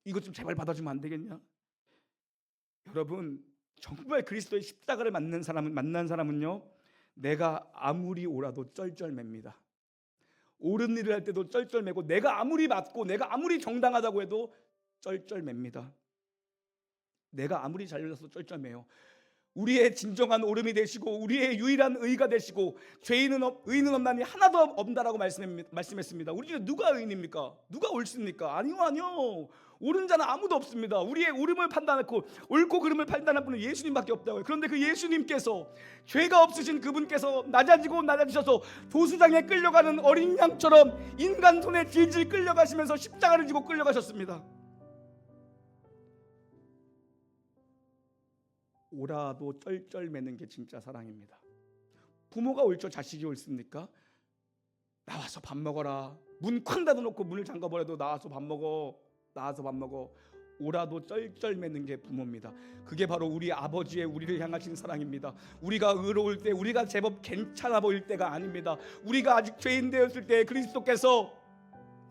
이것 좀 제발 받아주면 안 되겠냐? 여러분 정말 그리스도의 십자가를 만난 사람은요, 내가 아무리 오라도 쩔쩔맵니다. 옳은 일을 할 때도 쩔쩔매고 내가 아무리 맞고 내가 아무리 정당하다고 해도 쩔쩔맵니다. 내가 아무리 잘려서 쩔쩔매요. 우리의 진정한 오름이 되시고 우리의 유일한 의가 되시고 의인은 없나니 하나도 없다라고 말씀했습니다. 우리 중에 누가 의인입니까? 누가 옳습니까? 아니요. 옳은 자는 아무도 없습니다. 우리의 옳음을 판단하고 옳고 그름을 판단할 분은 예수님밖에 없다고요. 그런데 그 예수님께서 죄가 없으신 그분께서 낮아지셔서 도수장에 끌려가는 어린 양처럼 인간 손에 질질 끌려가시면서 십자가를 지고 끌려가셨습니다. 오라도 쩔쩔매는 게 진짜 사랑입니다. 부모가 옳죠? 자식이 옳습니까? 나와서 밥 먹어라. 문 쾅 닫아놓고 문을 잠가버려도 나와서 밥 먹어. 오라도 쩔쩔매는 게 부모입니다. 그게 바로 우리 아버지의 우리를 향하신 사랑입니다. 우리가 의로울 때, 우리가 제법 괜찮아 보일 때가 아닙니다. 우리가 아직 죄인 되었을 때 그리스도께서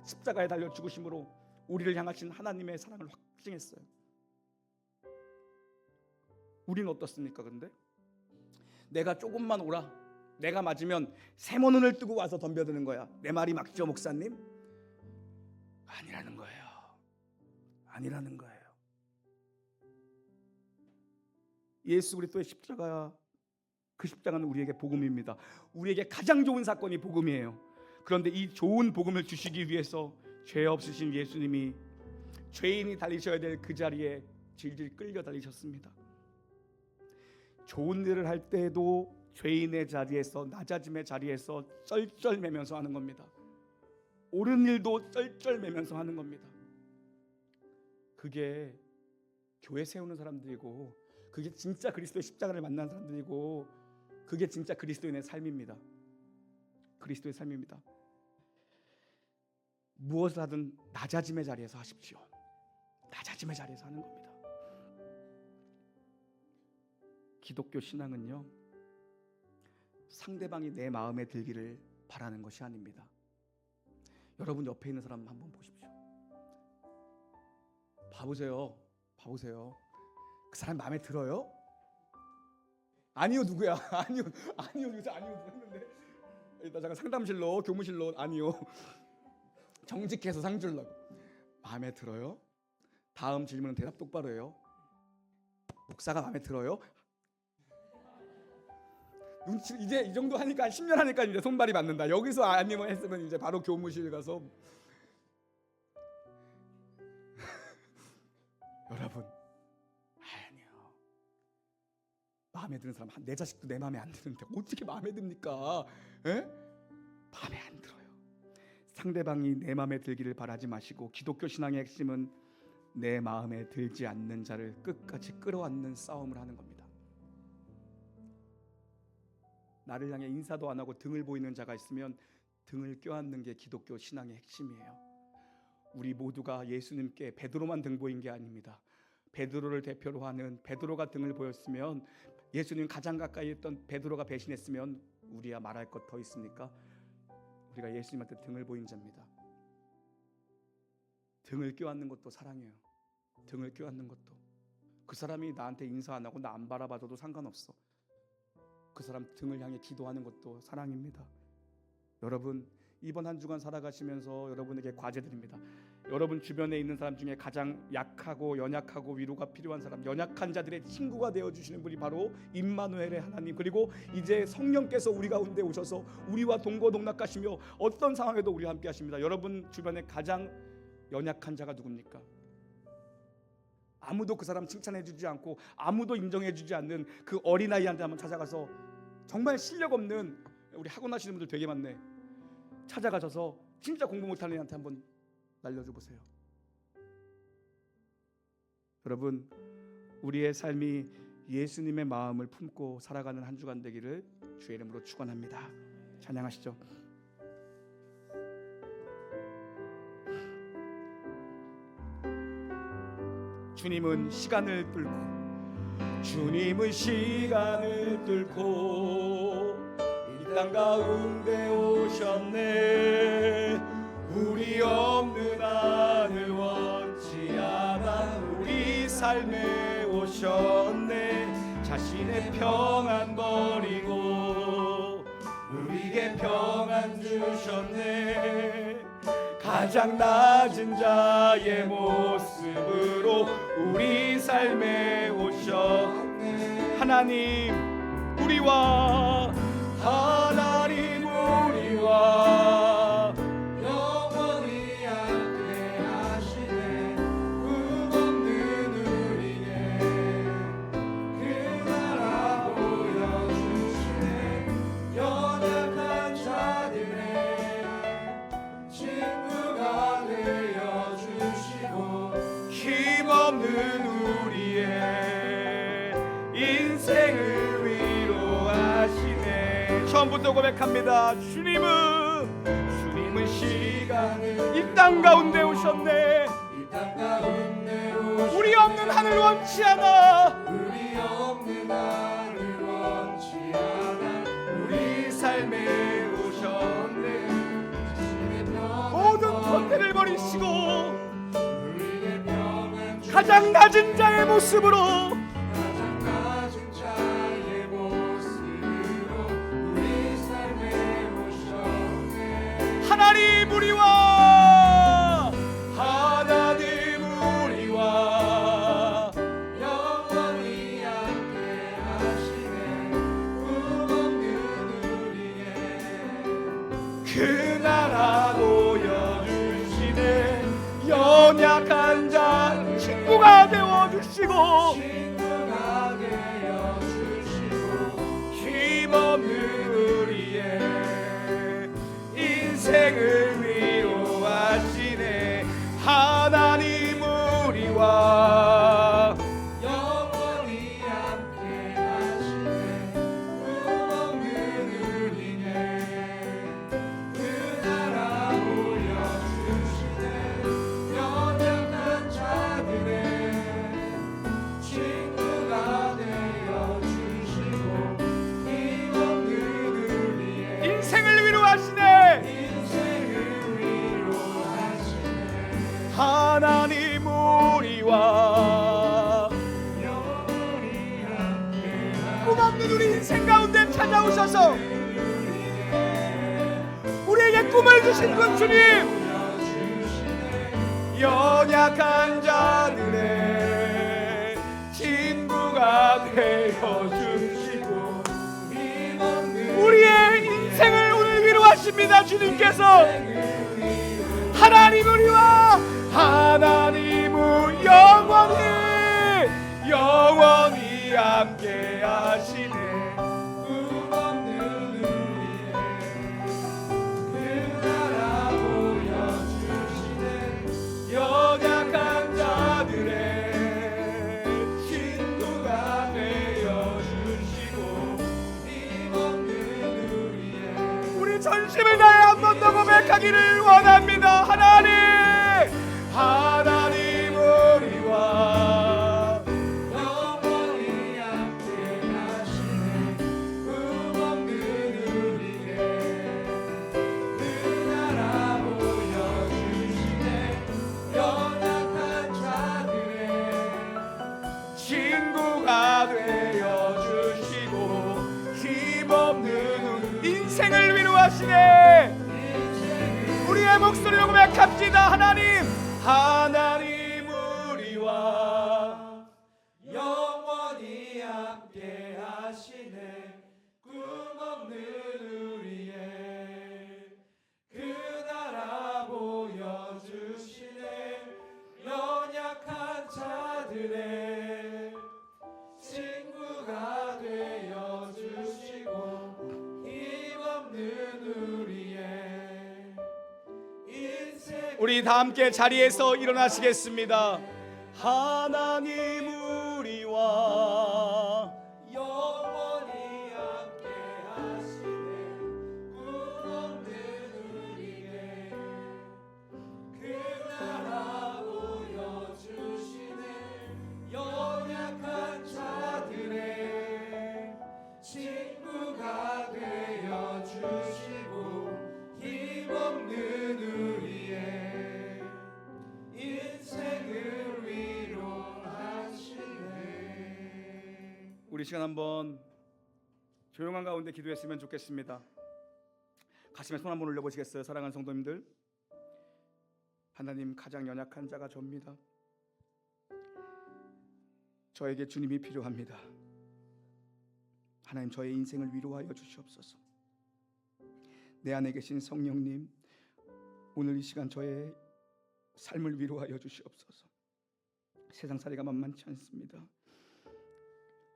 십자가에 달려 죽으심으로 우리를 향하신 하나님의 사랑을 확증했어요. 우리는 어떻습니까? 근데 내가 조금만 오라, 내가 맞으면 세모눈을 뜨고 와서 덤벼드는 거야. 내 말이 맞죠, 목사님? 아니라는 거예요. 예수 그리스도의 십자가, 그 십자가는 우리에게 복음입니다. 우리에게 가장 좋은 사건이 복음이에요. 그런데 이 좋은 복음을 주시기 위해서 죄 없으신 예수님이 죄인이 달리셔야 될 그 자리에 질질 끌려 달리셨습니다. 좋은 일을 할 때도 죄인의 자리에서, 낮아짐의 자리에서 쩔쩔매면서 하는 겁니다. 옳은 일도 쩔쩔매면서 하는 겁니다. 그게 교회 세우는 사람들이고, 그게 진짜 그리스도의 십자가를 만난 사람들이고, 그게 진짜 그리스도인의 삶입니다. 그리스도의 삶입니다. 무엇을 하든 낮아짐의 자리에서 하십시오. 낮아짐의 자리에서 하는 겁니다. 기독교 신앙은요, 상대방이 내 마음에 들기를 바라는 것이 아닙니다. 여러분 옆에 있는 사람 한번 보십시오. 봐보세요. 그 사람 마음에 들어요? 아니요. 누구야? 아니요. 했는데 일단 잠깐 상담실로, 교무실로. 아니요. 정직해서 상 주려고. 마음에 들어요? 다음 질문은 대답 똑바로 해요. 목사가 마음에 들어요? 눈치 이제 이 정도 하니까 10년 하니까 이제 손발이 맞는다. 여기서 아니면 했으면 이제 바로 교무실 가서 여러분, 아니요. 마음에 드는 사람, 내 자식도 내 마음에 안 드는데 어떻게 마음에 듭니까? 마음에 안 들어요. 상대방이 내 마음에 들기를 바라지 마시고, 기독교 신앙의 핵심은 내 마음에 들지 않는 자를 끝까지 끌어안는 싸움을 하는 겁니다. 나를 향해 인사도 안 하고 등을 보이는 자가 있으면 등을 껴안는 게 기독교 신앙의 핵심이에요. 우리 모두가 예수님께 베드로만 등 보인 게 아닙니다. 베드로를 대표로 하는 베드로가 등을 보였으면, 예수님 가장 가까이 있던 베드로가 배신했으면 우리야 말할 것 더 있습니까? 우리가 예수님한테 등을 보인 자입니다. 등을 껴안는 것도 사랑이에요. 등을 껴안는 것도. 그 사람이 나한테 인사 안 하고 나 안 바라봐줘도 상관없어. 그 사람 등을 향해 기도하는 것도 사랑입니다. 여러분, 이번 한 주간 살아가시면서 여러분에게 과제드립니다. 여러분 주변에 있는 사람 중에 가장 약하고 연약하고 위로가 필요한 사람, 연약한 자들의 친구가 되어주시는 분이 바로 임마누엘의 하나님, 그리고 이제 성령께서 우리 가운데 오셔서 우리와 동거동락하시며 어떤 상황에도 우리와 함께 하십니다. 여러분 주변에 가장 연약한 자가 누굽니까? 아무도 그 사람 칭찬해주지 않고 아무도 인정해주지 않는 그 어린아이한테 한번 찾아가서, 정말 실력 없는, 우리 학원 하시는 분들 되게 많네, 찾아가셔서 진짜 공부 못하는 애한테 한번 날려줘 보세요. 여러분, 우리의 삶이 예수님의 마음을 품고 살아가는 한 주간 되기를 주의 이름으로 축원합니다. 찬양하시죠. 주님은 시간을 뚫고 이 땅 가운데 오셨네. 우리 없는 하늘 원치 않아 우리 삶에 오셨네. 자신의 평안 버리고 우리에게 평안 주셨네. 가장 낮은 자의 모습으로 우리 삶에 오셨네. 하나님 우리와 영원히 함께 하시네. 꿈없는 우리에게 그 나라 보여주시네. 연약한 자들의 친구가 되어주시고 힘없는 우리의 인생을 위로하시네. 처음부터 고백합니다. 주님은 시간을 이 땅 가운데 오셨네. 우리 없는 하늘 원치 않아. 우리 삶에 오셨네. 모든 권태를 버리시고 가장 낮은 자의 모습으로 하나님 우리와 영원히 함께 하시네. 꿈없는 우리의 그 나라 보여주시네. 연약한 자 친구가 되어주시고 힘없는 우리의 인생을 위로하시네. 하나님 우리와 영원히 함께 하시네. 꿈없는 우리에게 그 나라 보여주시네. 연약한 자들의 친구가 되어주시고 힘없는 우리의 인생을 위로하시네. 하나님 우리와 꿈없는 우리 인생 가운데 찾아오셔서 우리에게 꿈을 주신 그 주님, 연약한 자들의 친구가 되어주시고 우리의 인생을 오늘 위로하십니다. 주님께서 하나님 우리와 하나님은 영원히 함께 하시네. 꿈없는 우리의 그 나라 보여주시네. 연약한 자들의 친구가 되어주시고 힘없는 우리의 우리 전심을 다해 한 번 더 고백하기를 원합니다. 하나님 우리와 영원히 함께 하시네. 꿈없는 우리에게 그 나라 보여주시네. 하시네. 우리의 목소리로 고백합시다. 하나님 우리와 영원히 함께 하시네. 꿈없는 우리의 그 나라 보여주시네. 연약한 자들의 친구가 되어주시고 힘없는 우리의 인생. 우리 다 함께 자리에서 일어나시겠습니다. 하나님 우리와 영원히 함께 하시네. 꿈없는 우리의 그 나라 보여주시네. 연약한 자들의 친구가 되어주시고 힘없는 우리의 인생을 위로하시네. 우리 시간 한번 조용한 가운데 기도했으면 좋겠습니다. 가슴에 손 한번 올려보시겠어요? 사랑하는 성도님들, 하나님, 가장 연약한 자가 접니다. 저에게 주님이 필요합니다. 하나님, 저의 인생을 위로하여 주시옵소서. 내 안에 계신 성령님, 오늘 이 시간 저의 삶을 위로하여 주시옵소서. 세상살이가 만만치 않습니다.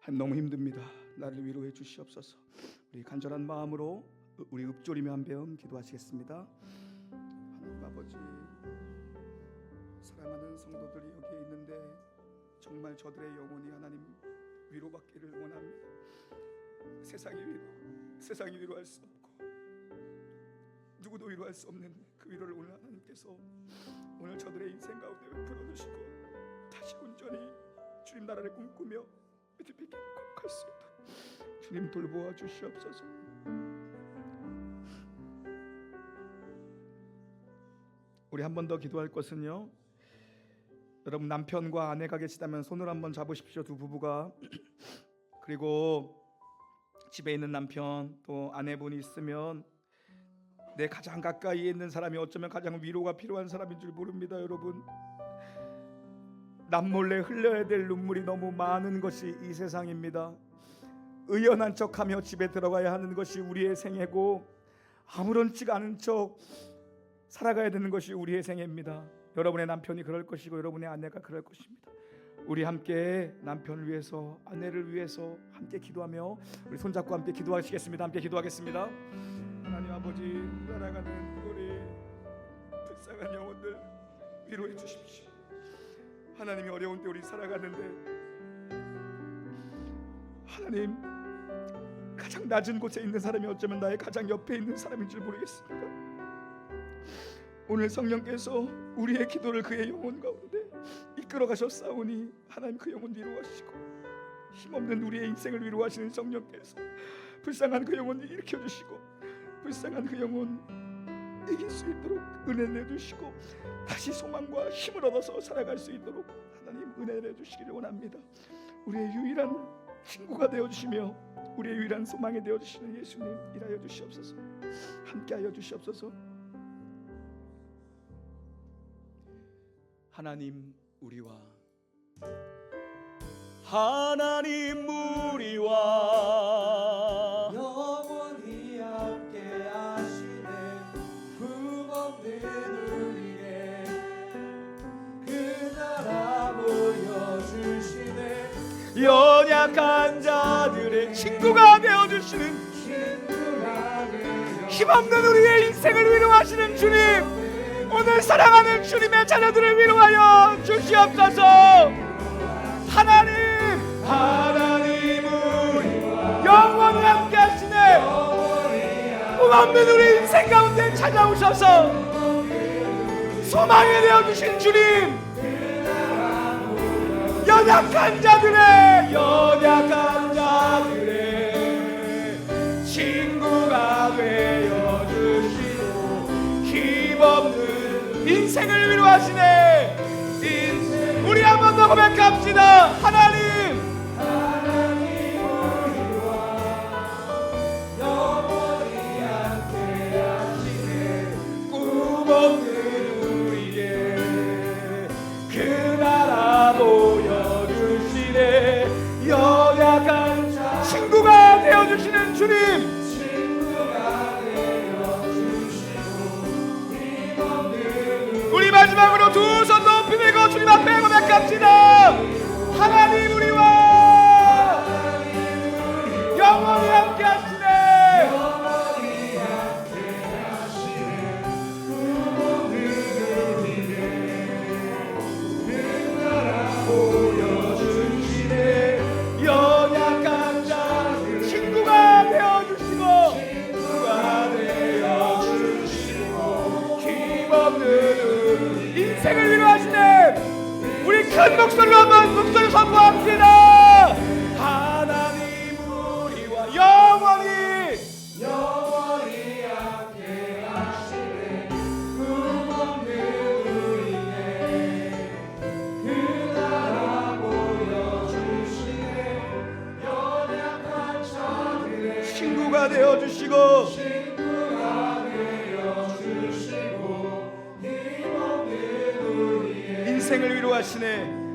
너무 힘듭니다. 나를 위로해 주시옵소서. 우리 간절한 마음으로 우리 읊조리며 한 배움 기도하시겠습니다. 하나님 아버지, 사랑하는 성도들이 여기에 있는데 정말 저들의 영혼이 하나님 위로받기를 원합니다. 세상이 위로할 수 없고 누구도 위로할 수 없는 그 위로를 오늘 하나님께서 오늘 저들의 인생 가운데 베풀어 주시고 다시 온전히 주님 나라를 꿈꾸며 빛을 거룩할 수 있도록 주님 돌보아 주시옵소서. 우리 한 번 더 기도할 것은요, 여러분 남편과 아내가 계시다면 손을 한번 잡으십시오. 두 부부가. 그리고 집에 있는 남편 또 아내분이 있으면 내 가장 가까이에 있는 사람이 어쩌면 가장 위로가 필요한 사람인 줄 모릅니다. 여러분, 남몰래 흘려야 될 눈물이 너무 많은 것이 이 세상입니다. 의연한 척하며 집에 들어가야 하는 것이 우리의 생애고 아무렇지가 않은 척 살아가야 되는 것이 우리의 생애입니다. 여러분의 남편이 그럴 것이고 여러분의 아내가 그럴 것입니다. 우리 함께 남편을 위해서, 아내를 위해서 함께 기도하며 우리 손잡고 함께 기도하시겠습니다. 함께 기도하겠습니다. 하나님 아버지, 살아가는 우리 불쌍한 영혼들 위로해 주십시오. 하나님이 어려운 때 우리 살아가는데 하나님, 가장 낮은 곳에 있는 사람이 어쩌면 나의 가장 옆에 있는 사람인 줄 모르겠습니다. 오늘 성령께서 우리의 기도를 그의 영혼 가운데 이끌어 가셨사오니 하나님 그 영혼 위로하시고 힘없는 우리의 인생을 위로하시는 성령께서 불쌍한 그 영혼을 일으켜 주시고 불쌍한 그 영혼 이길 수 있도록 은혜 내주시고 다시 소망과 힘을 얻어서 살아갈 수 있도록 하나님 은혜 내주시기를 원합니다. 우리의 유일한 친구가 되어주시며 우리의 유일한 소망이 되어주시는 예수님, 일하여 주시옵소서. 함께하여 주시옵소서. 하나님 우리와 영원히 함께 하시네. 꿈없는 우리의 그 나라 보여주시네. 연약한 자들의 친구가 되어주시는, 힘없는 우리의 인생을 위로하시는 주님, 오늘 사랑하는 주님의 자녀들을 위로하여 주시옵소서. 하나님 우리와 영원히 함께 하시네. 꿈없는 우리 인생 가운데 찾아오셔서 소망이 되어주신 주님, 연약한 자들의 친구가 되어주시고 힘없는 인생을 위로하시네. 우리 한 번 더 고백합시다. 하나님 우리와 영원히 함께 되어주시는 주님, 우리 마지막으로 두 손 높이 들고 주님 앞에 고백합시다. 하나님 우리와 영원히 함께 하시네. 연약한 자 친구가 되어주시고 힘없는 인생을 위로하시네. 우리 큰 목소리로 한번 목소리 선포합시다. 하나님 우리와 영원히 함께 하시네. 꿈없는 우리에게 그 나라 보여주시네. 연약한 자들의 친구가 되어주시고 인생을 위로하시네.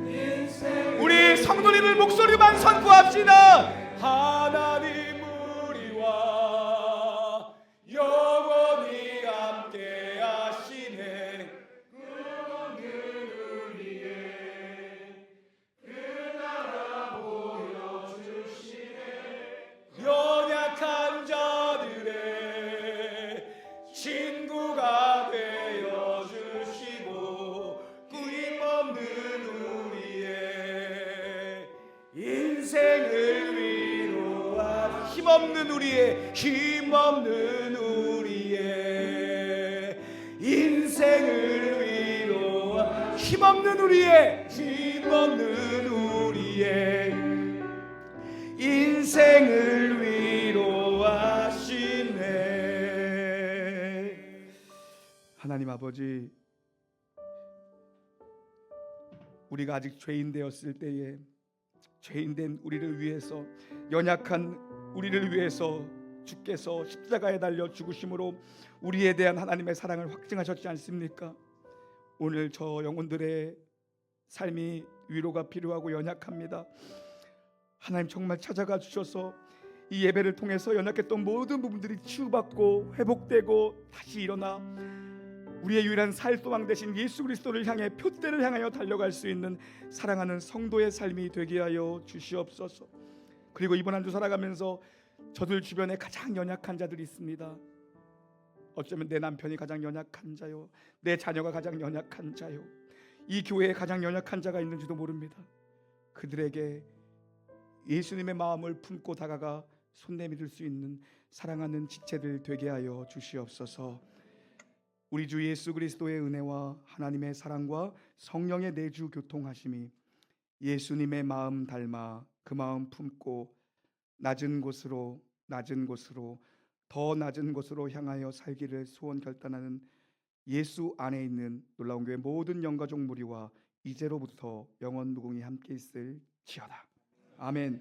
우리 성도님들 목소리만 선포합시다. 하나님 우리와 영원히 함께 하시네. 꿈없는 우리의 그 나라 보여주시네. 연약한 자들의 친구가 되어주시고 끊임없는 우리의 인생을 위로하 힘없는 우리의 인생을 위로하 힘없는 우리의 인생을 위로하시네. 하나님 아버지, 우리가 아직 죄인 되었을 때에 죄인된 우리를 위해서, 연약한 우리를 위해서 주께서 십자가에 달려 죽으심으로 우리에 대한 하나님의 사랑을 확증하셨지 않습니까? 오늘 저 영혼들의 삶이 위로가 필요하고 연약합니다. 하나님 정말 찾아가 주셔서 이 예배를 통해서 연약했던 모든 부분들이 치유받고 회복되고 다시 일어나 우리의 유일한 살소망 되신 예수 그리스도를 향해, 표대를 향하여 달려갈 수 있는 사랑하는 성도의 삶이 되게 하여 주시옵소서. 그리고 이번 한 주 살아가면서 저들 주변에 가장 연약한 자들이 있습니다. 어쩌면 내 남편이 가장 연약한 자요, 내 자녀가 가장 연약한 자요, 이 교회에 가장 연약한 자가 있는지도 모릅니다. 그들에게 예수님의 마음을 품고 다가가 손 내밀 수 있는 사랑하는 지체들 되게 하여 주시옵소서. 우리 주 예수 그리스도의 은혜와 하나님의 사랑과 성령의 내주 교통하심이 예수님의 마음 닮아 그 마음 품고 낮은 곳으로 더 낮은 곳으로 향하여 살기를 소원 결단하는 예수 안에 있는 놀라운 교회 모든 영가족 무리와 이제로부터 영원 무궁히 함께 있을지어다. 아멘.